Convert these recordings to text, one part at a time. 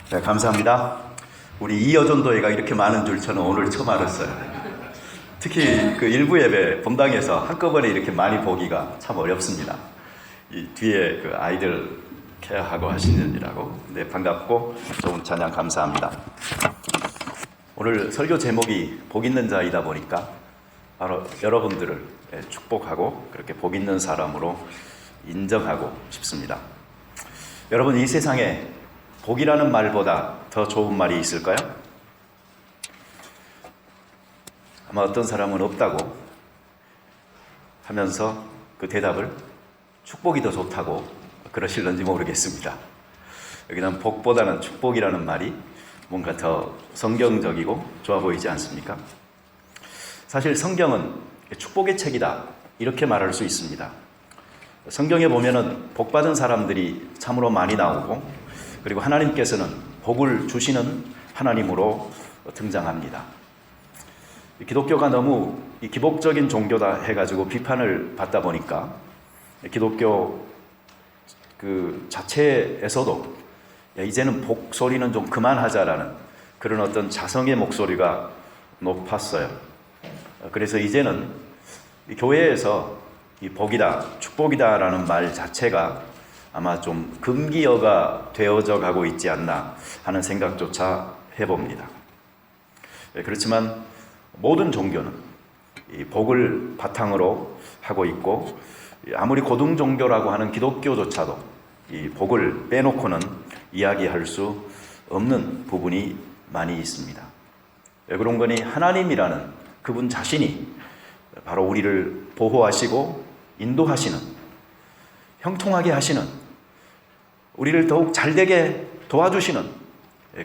네, 감사합니다. 우리 이여전도회가 이렇게 많은 줄 저는 오늘 처음 알았어요. 특히 그 일부 예배 본당에서 한꺼번에 이렇게 많이 보기가 참 어렵습니다. 이 뒤에 그 아이들 케어하고 하시느라고 네, 반갑고 좋은 찬양 감사합니다. 오늘 설교 제목이 복 있는 자이다 보니까 바로 여러분들을 축복하고 그렇게 복 있는 사람으로 인정하고 싶습니다. 여러분, 이 세상에 복이라는 말보다 더 좋은 말이 있을까요? 아마 어떤 사람은 없다고 하면서 그 대답을 축복이 더 좋다고 그러실런지 모르겠습니다. 여기는 복보다는 축복이라는 말이 뭔가 더 성경적이고 좋아 보이지 않습니까? 사실 성경은 축복의 책이다 이렇게 말할 수 있습니다. 성경에 보면은 복받은 사람들이 참으로 많이 나오고, 그리고 하나님께서는 복을 주시는 하나님으로 등장합니다. 기독교가 너무 기복적인 종교다 해가지고 비판을 받다 보니까 기독교 그 자체에서도 이제는 복 소리는 좀 그만하자라는 그런 어떤 자성의 목소리가 높았어요. 그래서 이제는 교회에서 이 복이다, 축복이다라는 말 자체가 아마 좀 금기어가 되어져 가고 있지 않나 하는 생각조차 해봅니다. 그렇지만 모든 종교는 이 복을 바탕으로 하고 있고, 아무리 고등 종교라고 하는 기독교조차도 이 복을 빼놓고는 이야기할 수 없는 부분이 많이 있습니다. 왜 그런 거니? 하나님이라는 그분 자신이 바로 우리를 보호하시고 인도하시는, 형통하게 하시는, 우리를 더욱 잘되게 도와주시는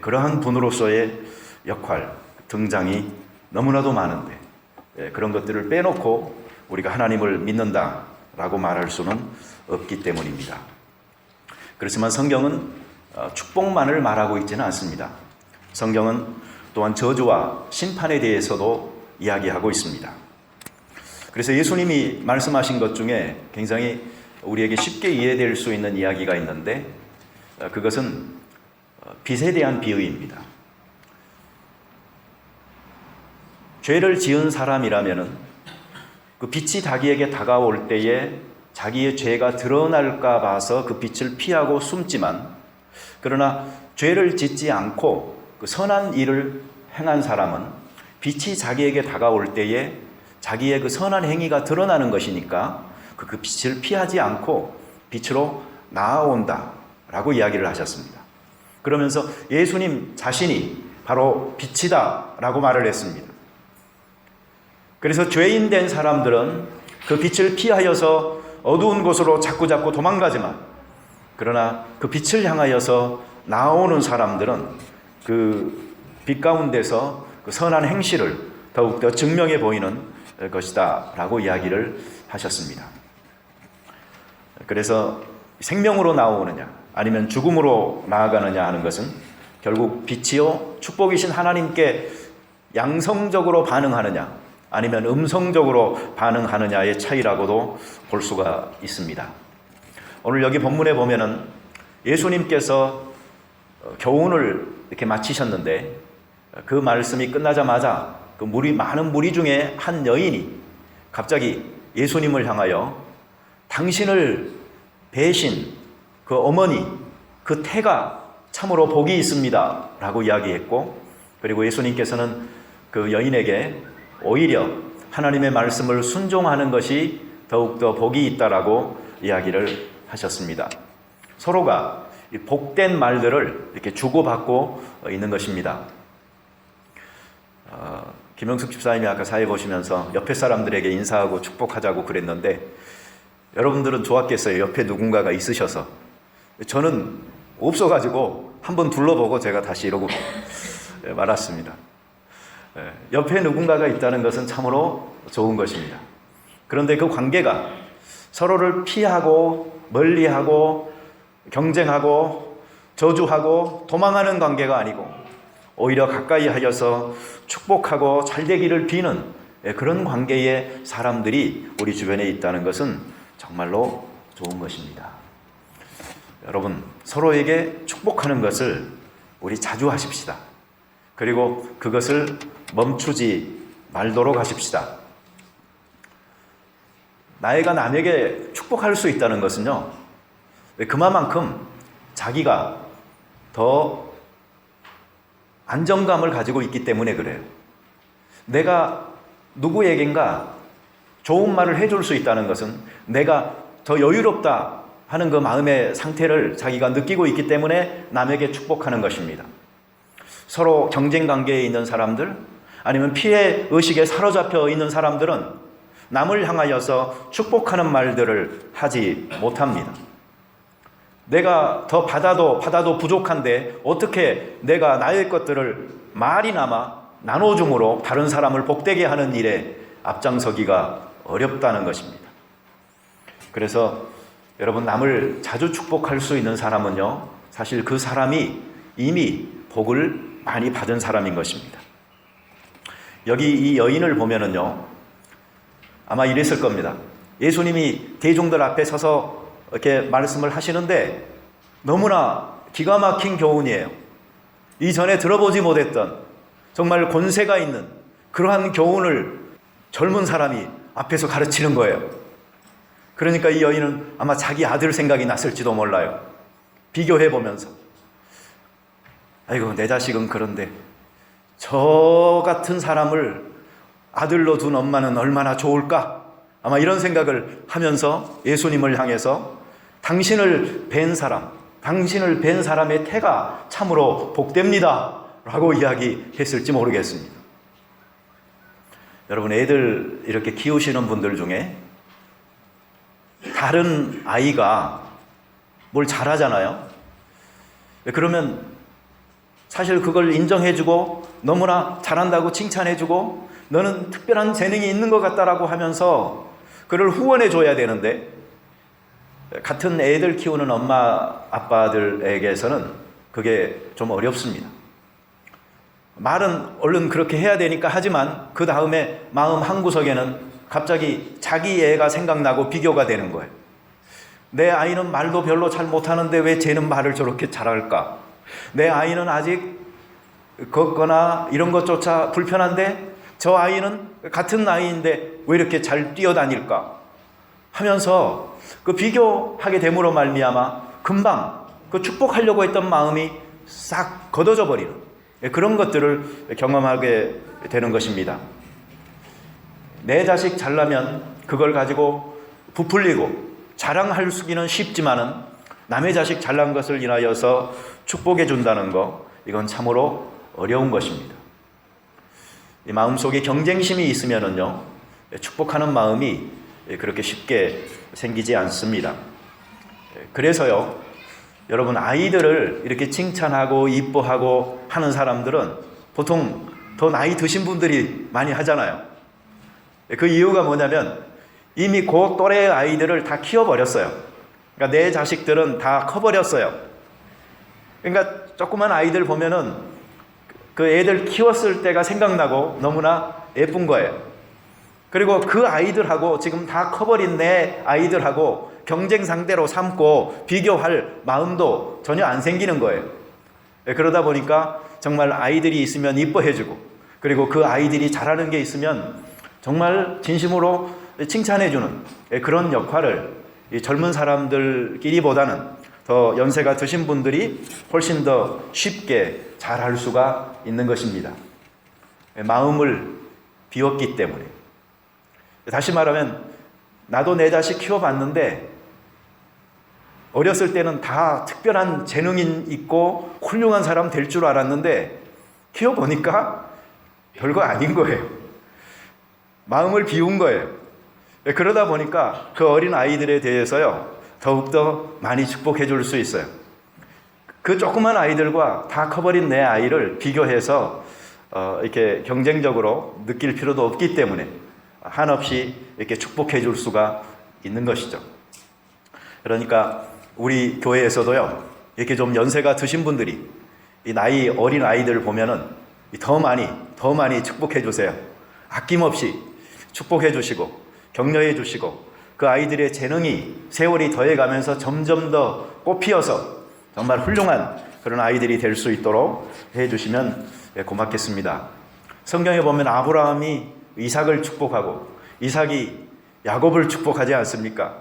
그러한 분으로서의 역할, 등장이 너무나도 많은데 그런 것들을 빼놓고 우리가 하나님을 믿는다라고 말할 수는 없기 때문입니다. 그렇지만 성경은 축복만을 말하고 있지는 않습니다. 성경은 또한 저주와 심판에 대해서도 이야기하고 있습니다. 그래서 예수님이 말씀하신 것 중에 굉장히 우리에게 쉽게 이해될 수 있는 이야기가 있는데, 그것은 빚에 대한 비유입니다. 죄를 지은 사람이라면은 그 빛이 자기에게 다가올 때에 자기의 죄가 드러날까 봐서 그 빛을 피하고 숨지만, 그러나 죄를 짓지 않고 그 선한 일을 행한 사람은 빛이 자기에게 다가올 때에 자기의 그 선한 행위가 드러나는 것이니까 그 빛을 피하지 않고 빛으로 나아온다라고 이야기를 하셨습니다. 그러면서 예수님 자신이 바로 빛이다라고 말을 했습니다. 그래서 죄인 된 사람들은 그 빛을 피하여서 어두운 곳으로 자꾸자꾸 도망가지만, 그러나 그 빛을 향하여서 나오는 사람들은 그 빛 가운데서 그 선한 행실을 더욱더 증명해 보이는 것이다 라고 이야기를 하셨습니다. 그래서 생명으로 나오느냐 아니면 죽음으로 나아가느냐 하는 것은 결국 빛이요 축복이신 하나님께 양성적으로 반응하느냐 아니면 음성적으로 반응하느냐의 차이라고도 볼 수가 있습니다. 오늘 여기 본문에 보면은 예수님께서 교훈을 이렇게 마치셨는데, 그 말씀이 끝나자마자 그 많은 무리 중에 한 여인이 갑자기 예수님을 향하여 당신을 배신 그 어머니, 그 태가 참으로 복이 있습니다 라고 이야기했고, 그리고 예수님께서는 그 여인에게 오히려 하나님의 말씀을 순종하는 것이 더욱더 복이 있다라고 이야기를 하셨습니다. 서로가 복된 말들을 이렇게 주고받고 있는 것입니다. 김영숙 집사님이 아까 사회 보시면서 옆에 사람들에게 인사하고 축복하자고 그랬는데, 여러분들은 좋았겠어요. 옆에 누군가가 있으셔서. 저는 없어가지고 한번 둘러보고 제가 다시 이러고 말았습니다. 옆에 누군가가 있다는 것은 참으로 좋은 것입니다. 그런데 그 관계가 서로를 피하고 멀리하고 경쟁하고 저주하고 도망하는 관계가 아니고, 오히려 가까이 하여서 축복하고 잘되기를 비는 그런 관계의 사람들이 우리 주변에 있다는 것은 정말로 좋은 것입니다. 여러분, 서로에게 축복하는 것을 우리 자주 하십시다. 그리고 그것을 멈추지 말도록 하십시다. 나이가 남에게 축복할 수 있다는 것은요, 그만큼 자기가 더 안정감을 가지고 있기 때문에 그래요. 내가 누구에겐가 좋은 말을 해줄 수 있다는 것은 내가 더 여유롭다 하는 그 마음의 상태를 자기가 느끼고 있기 때문에 남에게 축복하는 것입니다. 서로 경쟁 관계에 있는 사람들, 아니면 피해 의식에 사로잡혀 있는 사람들은 남을 향하여서 축복하는 말들을 하지 못합니다. 내가 더 받아도 부족한데 어떻게 내가 나의 것들을 말이나마 나눠줌으로 다른 사람을 복되게 하는 일에 앞장서기가 어렵다는 것입니다. 그래서 여러분, 남을 자주 축복할 수 있는 사람은요, 사실 그 사람이 이미 복을 많이 받은 사람인 것입니다. 여기 이 여인을 보면은요, 아마 이랬을 겁니다. 예수님이 대중들 앞에 서서 이렇게 말씀을 하시는데 너무나 기가 막힌 교훈이에요. 이전에 들어보지 못했던 정말 권세가 있는 그러한 교훈을 젊은 사람이 앞에서 가르치는 거예요. 그러니까 이 여인은 아마 자기 아들 생각이 났을지도 몰라요. 비교해보면서, 아이고, 내 자식은 그런데 저 같은 사람을 아들로 둔 엄마는 얼마나 좋을까? 아마 이런 생각을 하면서 예수님을 향해서 당신을 뵌 사람의 태가 참으로 복됩니다 라고 이야기했을지 모르겠습니다. 여러분, 애들 이렇게 키우시는 분들 중에 다른 아이가 뭘 잘하잖아요. 그러면 사실 그걸 인정해주고 너무나 잘한다고 칭찬해주고 너는 특별한 재능이 있는 것 같다라고 하면서 그를 후원해줘야 되는데, 같은 애들 키우는 엄마 아빠들에게서는 그게 좀 어렵습니다. 말은 얼른 그렇게 해야 되니까 하지만 그 다음에 마음 한구석에는 갑자기 자기 애가 생각나고 비교가 되는 거예요. 내 아이는 말도 별로 잘 못하는데 왜 쟤는 말을 저렇게 잘할까? 내 아이는 아직 걷거나 이런 것조차 불편한데 저 아이는 같은 나이인데 왜 이렇게 잘 뛰어다닐까? 하면서 그 비교하게 됨으로 말미암아 금방 그 축복하려고 했던 마음이 싹 걷어져 버리는 그런 것들을 경험하게 되는 것입니다. 내 자식 잘나면 그걸 가지고 부풀리고 자랑할 수기는 쉽지만은 남의 자식 잘난 것을 인하여서 축복해 준다는 거, 이건 참으로 어려운 것입니다. 이 마음속에 경쟁심이 있으면은요, 축복하는 마음이 그렇게 쉽게 생기지 않습니다. 그래서요, 여러분, 아이들을 이렇게 칭찬하고 이뻐하고 하는 사람들은 보통 더 나이 드신 분들이 많이 하잖아요. 그 이유가 뭐냐면 이미 그 또래의 아이들을 다 키워버렸어요. 그러니까 내 자식들은 다 커버렸어요. 그러니까 조그만 아이들 보면은 그 애들 키웠을 때가 생각나고 너무나 예쁜 거예요. 그리고 그 아이들하고 지금 다 커버린 내 아이들하고 경쟁 상대로 삼고 비교할 마음도 전혀 안 생기는 거예요. 그러다 보니까 정말 아이들이 있으면 이뻐해주고, 그리고 그 아이들이 잘하는 게 있으면 정말 진심으로 칭찬해주는 그런 역할을 이 젊은 사람들끼리보다는 더 연세가 드신 분들이 훨씬 더 쉽게 잘할 수가 있는 것입니다. 마음을 비웠기 때문에. 다시 말하면 나도 내 자식 키워봤는데 어렸을 때는 다 특별한 재능이 있고 훌륭한 사람 될 줄 알았는데 키워보니까 별거 아닌 거예요. 마음을 비운 거예요. 그러다 보니까 그 어린 아이들에 대해서요, 더욱더 많이 축복해 줄 수 있어요. 그 조그만 아이들과 다 커버린 내 아이를 비교해서 이렇게 경쟁적으로 느낄 필요도 없기 때문에 한없이 이렇게 축복해 줄 수가 있는 것이죠. 그러니까 우리 교회에서도요, 이렇게 좀 연세가 드신 분들이 이 나이 어린 아이들 보면은 더 많이 축복해 주세요. 아낌없이 축복해 주시고 격려해 주시고, 그 아이들의 재능이 세월이 더해가면서 점점 더 꽃피어서 정말 훌륭한 그런 아이들이 될 수 있도록 해주시면 고맙겠습니다. 성경에 보면 아브라함이 이삭을 축복하고 이삭이 야곱을 축복하지 않습니까?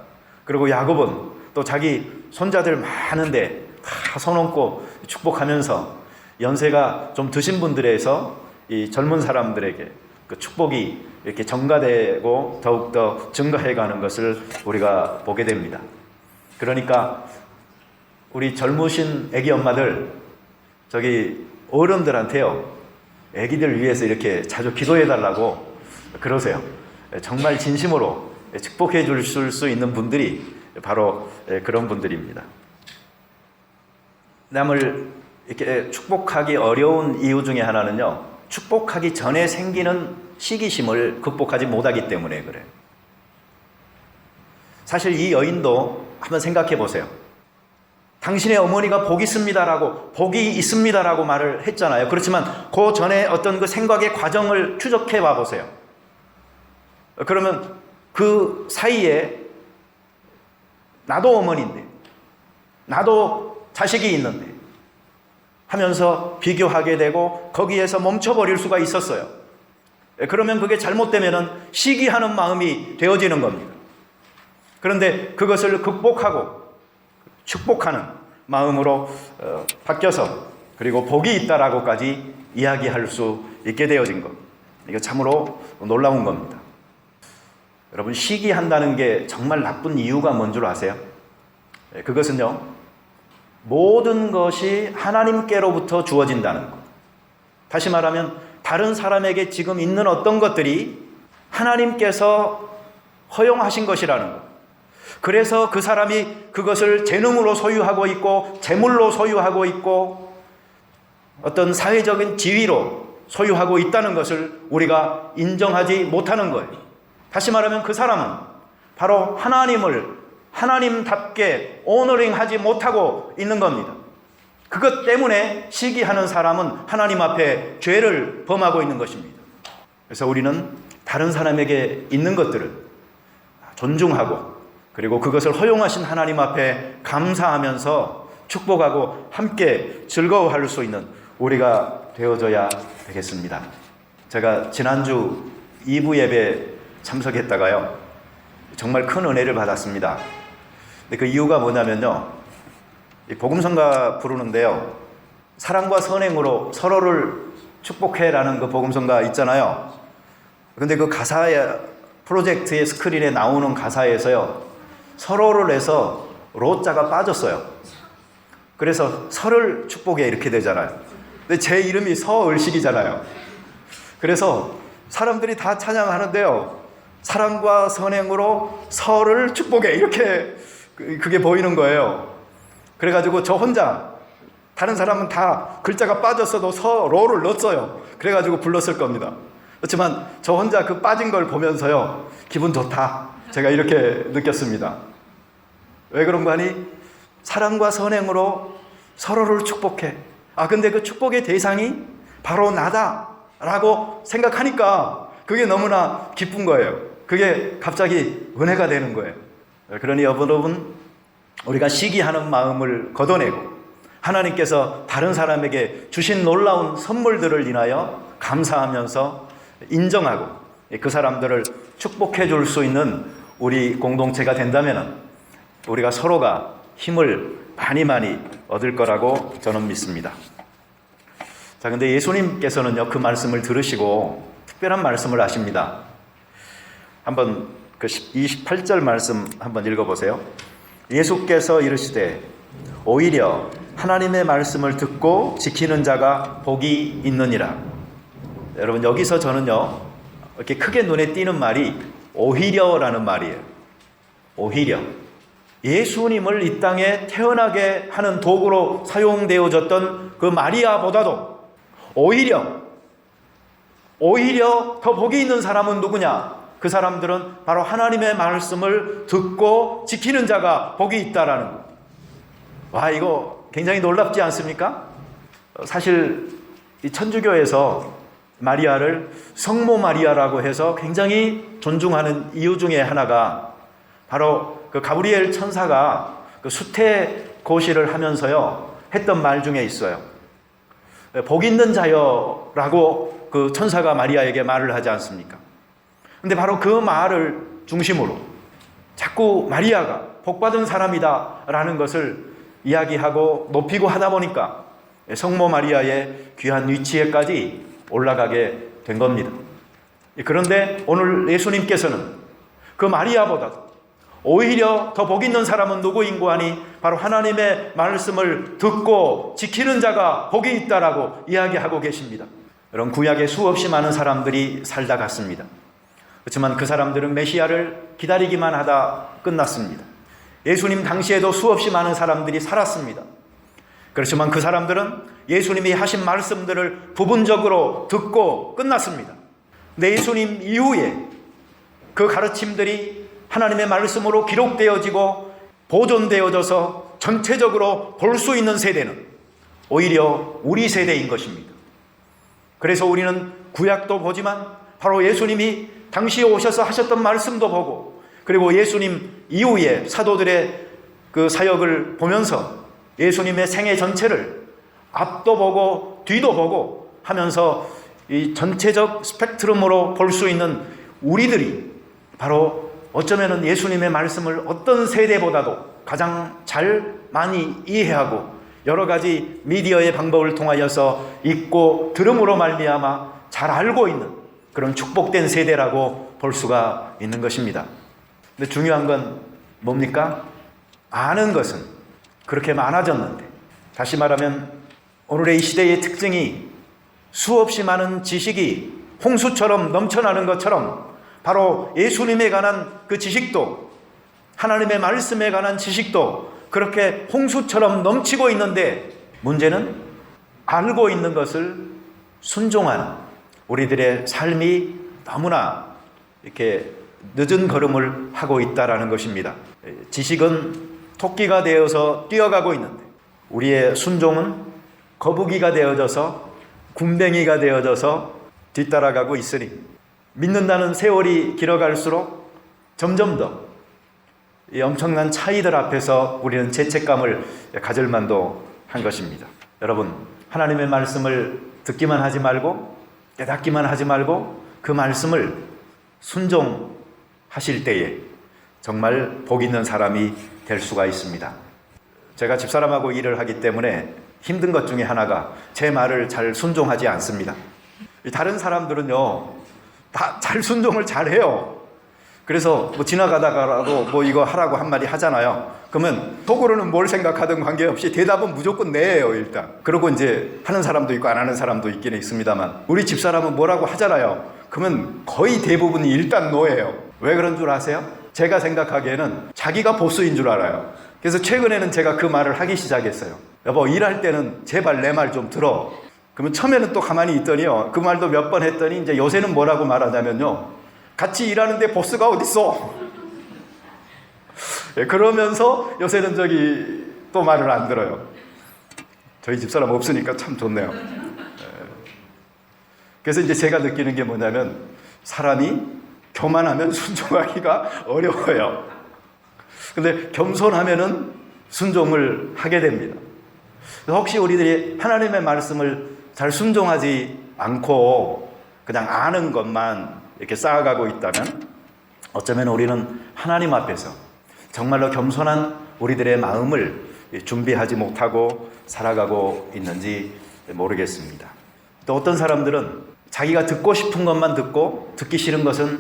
그리고 야곱은 또 자기 손자들 많은데 다 손 얹고 축복하면서 연세가 좀 드신 분들에서 이 젊은 사람들에게 그 축복이 이렇게 전가되고 더욱더 증가해가는 것을 우리가 보게 됩니다. 그러니까 우리 젊으신 애기 엄마들, 저기 어른들한테요, 애기들 위해서 이렇게 자주 기도해달라고 그러세요. 정말 진심으로 축복해 줄 수 있는 분들이 바로 그런 분들입니다. 남을 이렇게 축복하기 어려운 이유 중에 하나는요, 축복하기 전에 생기는 시기심을 극복하지 못하기 때문에 그래요. 사실 이 여인도 한번 생각해 보세요. 당신의 어머니가 복이 있습니다라고, 복이 있습니다라고 말을 했잖아요. 그렇지만 그 전에 어떤 그 생각의 과정을 추적해 봐 보세요. 그러면 그 사이에 나도 어머니인데, 나도 자식이 있는데 하면서 비교하게 되고 거기에서 멈춰버릴 수가 있었어요. 그러면 그게 잘못되면 시기하는 마음이 되어지는 겁니다. 그런데 그것을 극복하고 축복하는 마음으로 바뀌어서 그리고 복이 있다라고까지 이야기할 수 있게 되어진 것. 이거 참으로 놀라운 겁니다. 여러분, 시기한다는 게 정말 나쁜 이유가 뭔 줄 아세요? 그것은요, 모든 것이 하나님께로부터 주어진다는 것. 다시 말하면 다른 사람에게 지금 있는 어떤 것들이 하나님께서 허용하신 것이라는 것. 그래서 그 사람이 그것을 재능으로 소유하고 있고 재물로 소유하고 있고 어떤 사회적인 지위로 소유하고 있다는 것을 우리가 인정하지 못하는 거예요. 다시 말하면 그 사람은 바로 하나님을 하나님답게 오너링하지 못하고 있는 겁니다. 그것 때문에 시기하는 사람은 하나님 앞에 죄를 범하고 있는 것입니다. 그래서 우리는 다른 사람에게 있는 것들을 존중하고 그리고 그것을 허용하신 하나님 앞에 감사하면서 축복하고 함께 즐거워할 수 있는 우리가 되어져야 되겠습니다. 제가 지난주 2부 예배 참석했다가요, 정말 큰 은혜를 받았습니다. 근데 그 이유가 뭐냐면요, 복음성가 부르는데요, 사랑과 선행으로 서로를 축복해라는 그 복음성가 있잖아요. 근데 그 가사에, 프로젝트의 스크린에 나오는 가사에서요, 서로를 해서 로자가 빠졌어요. 그래서 서를 축복해 이렇게 되잖아요. 근데 제 이름이 서을식이잖아요. 그래서 사람들이 다 찬양하는데요, 사랑과 선행으로 서를 축복해 이렇게 그게 보이는 거예요. 그래가지고 저 혼자, 다른 사람은 다 글자가 빠졌어도 서로를 넣었어요. 그래가지고 불렀을 겁니다. 그렇지만 저 혼자 그 빠진 걸 보면서요, 기분 좋다, 제가 이렇게 느꼈습니다. 왜 그런가 하니 사랑과 선행으로 서로를 축복해. 근데 그 축복의 대상이 바로 나다라고 생각하니까 그게 너무나 기쁜 거예요. 그게 갑자기 은혜가 되는 거예요. 그러니 여러분, 우리가 시기하는 마음을 걷어내고 하나님께서 다른 사람에게 주신 놀라운 선물들을 인하여 감사하면서 인정하고 그 사람들을 축복해 줄 수 있는 우리 공동체가 된다면 우리가 서로가 힘을 많이 얻을 거라고 저는 믿습니다. 자, 근데 예수님께서는요, 그 말씀을 들으시고 특별한 말씀을 하십니다. 한번 그 28절 말씀 한번 읽어보세요. 예수께서 이르시되 오히려 하나님의 말씀을 듣고 지키는 자가 복이 있느니라. 여러분, 여기서 저는요, 이렇게 크게 눈에 띄는 말이 오히려라는 말이에요. 오히려. 예수님을 이 땅에 태어나게 하는 도구로 사용되어졌던 그 마리아보다도 오히려 더 복이 있는 사람은 누구냐? 그 사람들은 바로 하나님의 말씀을 듣고 지키는 자가 복이 있다라는 거. 와, 이거 굉장히 놀랍지 않습니까? 사실 이 천주교에서 마리아를 성모 마리아라고 해서 굉장히 존중하는 이유 중에 하나가 바로 그 가브리엘 천사가 그 수태고시를 하면서요 했던 말 중에 있어요. 복 있는 자여라고 그 천사가 마리아에게 말을 하지 않습니까? 근데 바로 그 말을 중심으로 자꾸 마리아가 복받은 사람이다 라는 것을 이야기하고 높이고 하다 보니까 성모 마리아의 귀한 위치에까지 올라가게 된 겁니다. 그런데 오늘 예수님께서는 그 마리아보다 오히려 더 복 있는 사람은 누구인고 하니 바로 하나님의 말씀을 듣고 지키는 자가 복이 있다라고 이야기하고 계십니다. 여러분, 구약에 수없이 많은 사람들이 살다 갔습니다. 그렇지만 그 사람들은 메시아를 기다리기만 하다 끝났습니다. 예수님 당시에도 수없이 많은 사람들이 살았습니다. 그렇지만 그 사람들은 예수님이 하신 말씀들을 부분적으로 듣고 끝났습니다. 근데 예수님 이후에 그 가르침들이 하나님의 말씀으로 기록되어지고 보존되어져서 전체적으로 볼 수 있는 세대는 오히려 우리 세대인 것입니다. 그래서 우리는 구약도 보지만 바로 예수님이 당시에 오셔서 하셨던 말씀도 보고, 그리고 예수님 이후에 사도들의 그 사역을 보면서 예수님의 생애 전체를 앞도 보고 뒤도 보고 하면서 이 전체적 스펙트럼으로 볼 수 있는 우리들이 바로 어쩌면은 예수님의 말씀을 어떤 세대보다도 가장 잘 많이 이해하고 여러 가지 미디어의 방법을 통하여서 읽고 들음으로 말미암아 잘 알고 있는 그런 축복된 세대라고 볼 수가 있는 것입니다. 근데 중요한 건 뭡니까? 아는 것은 그렇게 많아졌는데, 다시 말하면 오늘의 이 시대의 특징이 수없이 많은 지식이 홍수처럼 넘쳐나는 것처럼 바로 예수님에 관한 그 지식도, 하나님의 말씀에 관한 지식도 그렇게 홍수처럼 넘치고 있는데, 문제는 알고 있는 것을 순종하는 우리들의 삶이 너무나 이렇게 늦은 걸음을 하고 있다라는 것입니다. 지식은 토끼가 되어서 뛰어가고 있는데 우리의 순종은 거북이가 되어져서 군뱅이가 되어져서 뒤따라가고 있으니, 믿는다는 세월이 길어갈수록 점점 더 이 엄청난 차이들 앞에서 우리는 죄책감을 가질 만도 한 것입니다. 여러분, 하나님의 말씀을 듣기만 하지 말고 깨닫기만 하지 말고 그 말씀을 순종하실 때에 정말 복 있는 사람이 될 수가 있습니다. 제가 집사람하고 일을 하기 때문에 힘든 것 중에 하나가 제 말을 잘 순종하지 않습니다. 다른 사람들은요 다 잘 순종을 잘해요. 그래서 뭐 지나가다가라도 뭐 이거 하라고 한마디 하잖아요. 그러면 속으로는 뭘 생각하든 관계없이 대답은 무조건 네예요, 일단. 그러고 이제 하는 사람도 있고 안 하는 사람도 있긴 있습니다만, 우리 집사람은 뭐라고 하잖아요. 그러면 거의 대부분이 일단 노예요. 왜 그런 줄 아세요? 제가 생각하기에는 자기가 보스인 줄 알아요. 그래서 최근에는 제가 그 말을 하기 시작했어요. 여보, 일할 때는 제발 내 말 좀 들어. 그러면 처음에는 또 가만히 있더니요, 그 말도 몇 번 했더니 이제 요새는 뭐라고 말하냐면요, 같이 일하는데 보스가 어딨어? 예, 그러면서 요새는 저기 또 말을 안 들어요. 저희 집사람 없으니까 참 좋네요. 예. 그래서 이제 제가 느끼는 게 뭐냐면, 사람이 교만하면 순종하기가 어려워요. 근데 겸손하면은 순종을 하게 됩니다. 혹시 우리들이 하나님의 말씀을 잘 순종하지 않고 그냥 아는 것만 이렇게 쌓아가고 있다면, 어쩌면 우리는 하나님 앞에서 정말로 겸손한 우리들의 마음을 준비하지 못하고 살아가고 있는지 모르겠습니다. 또 어떤 사람들은 자기가 듣고 싶은 것만 듣고 듣기 싫은 것은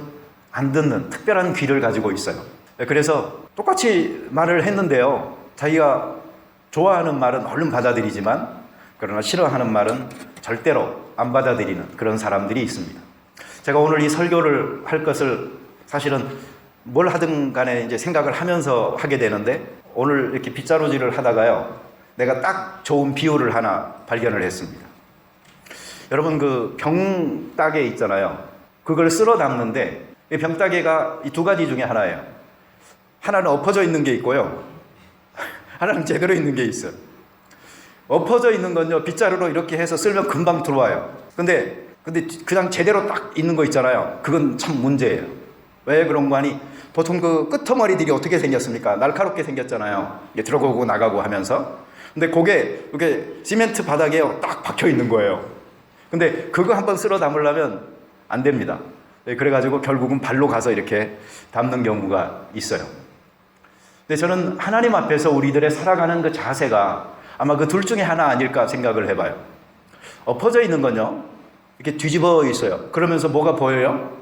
안 듣는 특별한 귀를 가지고 있어요. 그래서 똑같이 말을 했는데요, 자기가 좋아하는 말은 얼른 받아들이지만 그러나 싫어하는 말은 절대로 안 받아들이는 그런 사람들이 있습니다. 제가 오늘 이 설교를 할 것을 사실은 뭘 하든 간에 이제 생각을 하면서 하게 되는데, 오늘 이렇게 빗자루질을 하다가요, 내가 딱 좋은 비유를 하나 발견을 했습니다. 여러분, 그 병따개 있잖아요. 그걸 쓸어 담는데 이 병따개가 이 두 가지 중에 하나예요. 하나는 엎어져 있는 게 있고요, 하나는 제대로 있는 게 있어요. 엎어져 있는 건요, 빗자루로 이렇게 해서 쓸면 금방 들어와요. 근데 그냥 제대로 딱 있는 거 있잖아요. 그건 참 문제예요. 왜 그런 거 하니, 보통 그 끄트머리들이 어떻게 생겼습니까? 날카롭게 생겼잖아요. 이게 들어가고 나가고 하면서. 근데 그게 이렇게 시멘트 바닥에 딱 박혀 있는 거예요. 근데 그거 한번 쓸어 담으려면 안 됩니다. 그래가지고 결국은 발로 가서 이렇게 담는 경우가 있어요. 근데 저는 하나님 앞에서 우리들의 살아가는 그 자세가 아마 그 둘 중에 하나 아닐까 생각을 해봐요. 엎어져 있는 건요, 이렇게 뒤집어 있어요. 그러면서 뭐가 보여요?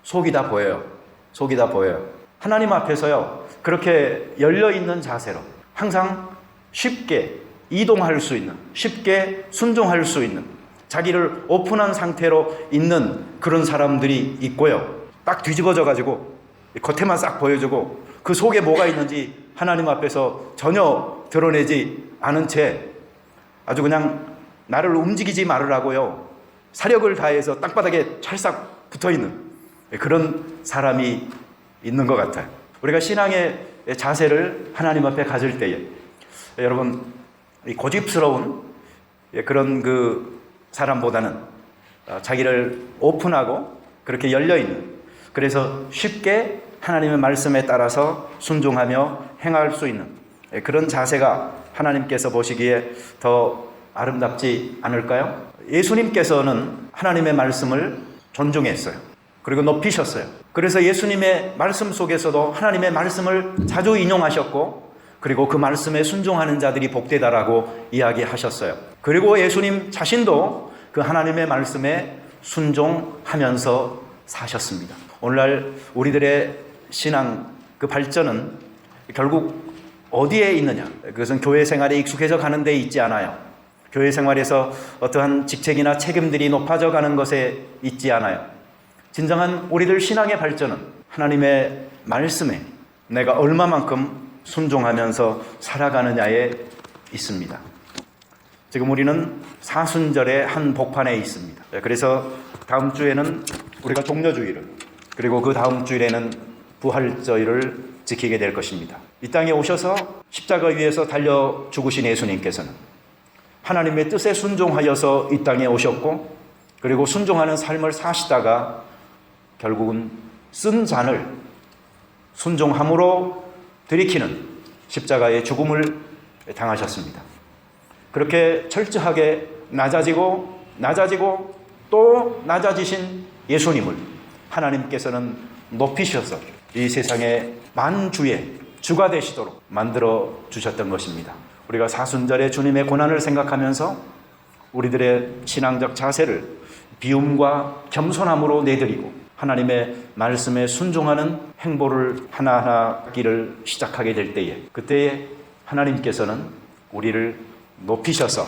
속이 다 보여요. 속이 다 보여요. 하나님 앞에서요, 그렇게 열려있는 자세로 항상 쉽게 이동할 수 있는, 쉽게 순종할 수 있는, 자기를 오픈한 상태로 있는 그런 사람들이 있고요. 딱 뒤집어져 가지고 겉에만 싹 보여주고 그 속에 뭐가 있는지 하나님 앞에서 전혀 드러내지 않은 채 아주 그냥 나를 움직이지 말으라고요, 사력을 다해서 땅바닥에 찰싹 붙어있는 그런 사람이 있는 것 같아요. 우리가 신앙의 자세를 하나님 앞에 가질 때에 여러분, 고집스러운 그런 그 사람보다는 자기를 오픈하고 그렇게 열려있는, 그래서 쉽게 하나님의 말씀에 따라서 순종하며 행할 수 있는 그런 자세가 하나님께서 보시기에 더 아름답지 않을까요? 예수님께서는 하나님의 말씀을 존중했어요. 그리고 높이셨어요. 그래서 예수님의 말씀 속에서도 하나님의 말씀을 자주 인용하셨고, 그리고 그 말씀에 순종하는 자들이 복되다라고 이야기하셨어요. 그리고 예수님 자신도 그 하나님의 말씀에 순종하면서 사셨습니다. 오늘날 우리들의 신앙 그 발전은 결국 어디에 있느냐? 그것은 교회 생활에 익숙해져 가는 데 있지 않아요. 교회 생활에서 어떠한 직책이나 책임들이 높아져 가는 것에 있지 않아요. 진정한 우리들 신앙의 발전은 하나님의 말씀에 내가 얼마만큼 순종하면서 살아가느냐에 있습니다. 지금 우리는 사순절의 한 복판에 있습니다. 그래서 다음 주에는 우리가 종려주일을, 그리고 그 다음 주일에는 부활절을 지키게 될 것입니다. 이 땅에 오셔서 십자가 위에서 달려 죽으신 예수님께서는 하나님의 뜻에 순종하여서 이 땅에 오셨고, 그리고 순종하는 삶을 사시다가 결국은 쓴 잔을 순종함으로 들이키는 십자가의 죽음을 당하셨습니다. 그렇게 철저하게 낮아지고 또 낮아지신 예수님을 하나님께서는 높이셔서 이 세상의 만주의 주가 되시도록 만들어 주셨던 것입니다. 우리가 사순절에 주님의 고난을 생각하면서 우리들의 신앙적 자세를 비움과 겸손함으로 내드리고 하나님의 말씀에 순종하는 행보를 하나하나 하기를 시작하게 될 때에, 그때에 하나님께서는 우리를 높이셔서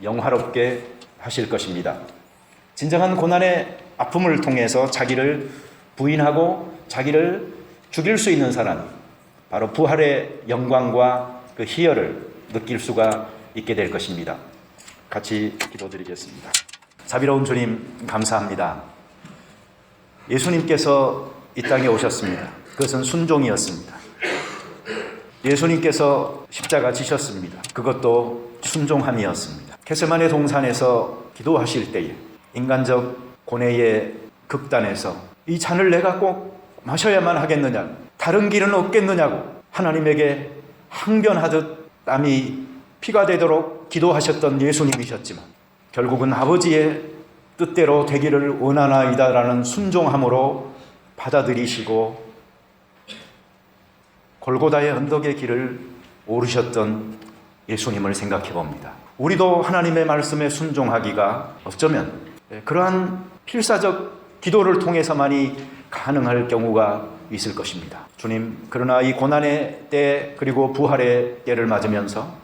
영화롭게 하실 것입니다. 진정한 고난의 아픔을 통해서 자기를 부인하고 자기를 죽일 수 있는 사람이 바로 부활의 영광과 그 희열을 느낄 수가 있게 될 것입니다. 같이 기도드리겠습니다. 자비로운 주님, 감사합니다. 예수님께서 이 땅에 오셨습니다. 그것은 순종이었습니다. 예수님께서 십자가 지셨습니다. 그것도 순종함이었습니다. 겟세마네 동산에서 기도하실 때에 인간적 고뇌의 극단에서 이 잔을 내가 꼭 마셔야만 하겠느냐, 다른 길은 없겠느냐고 하나님에게 항변하듯 땀이 피가 되도록 기도하셨던 예수님이셨지만, 결국은 아버지의 뜻대로 되기를 원하나이다라는 순종함으로 받아들이시고 골고다의 언덕의 길을 오르셨던 예수님을 생각해 봅니다. 우리도 하나님의 말씀에 순종하기가 어쩌면 그러한 필사적 기도를 통해서만이 가능할 경우가 있을 것입니다. 주님, 그러나 이 고난의 때 그리고 부활의 때를 맞으면서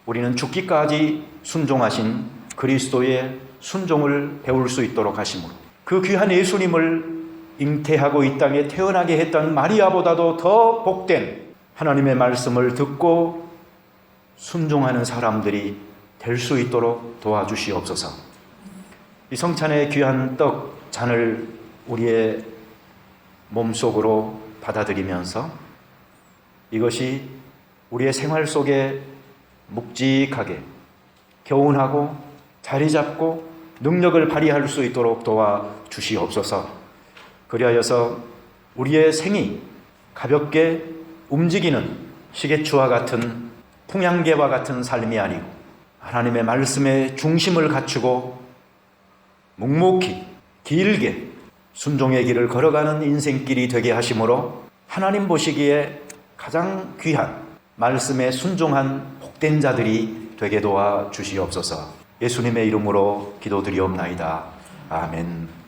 우리는 죽기까지 순종하신 그리스도의 순종을 배울 수 있도록 하심으로 그 귀한 예수님을 잉태하고 이 땅에 태어나게 했던 마리아보다도 더 복된 하나님의 말씀을 듣고 순종하는 사람들이 될 수 있도록 도와주시옵소서. 이 성찬의 귀한 떡 잔을 우리의 몸속으로 받아들이면서 이것이 우리의 생활 속에 묵직하게 교훈하고 자리 잡고 능력을 발휘할 수 있도록 도와주시옵소서. 그리하여서 우리의 생이 가볍게 움직이는 시계추와 같은 풍향계와 같은 삶이 아니고 하나님의 말씀에 중심을 갖추고 묵묵히 길게 순종의 길을 걸어가는 인생길이 되게 하심으로 하나님 보시기에 가장 귀한 말씀에 순종한 복된 자들이 되게 도와 주시옵소서. 예수님의 이름으로 기도드리옵나이다. 아멘.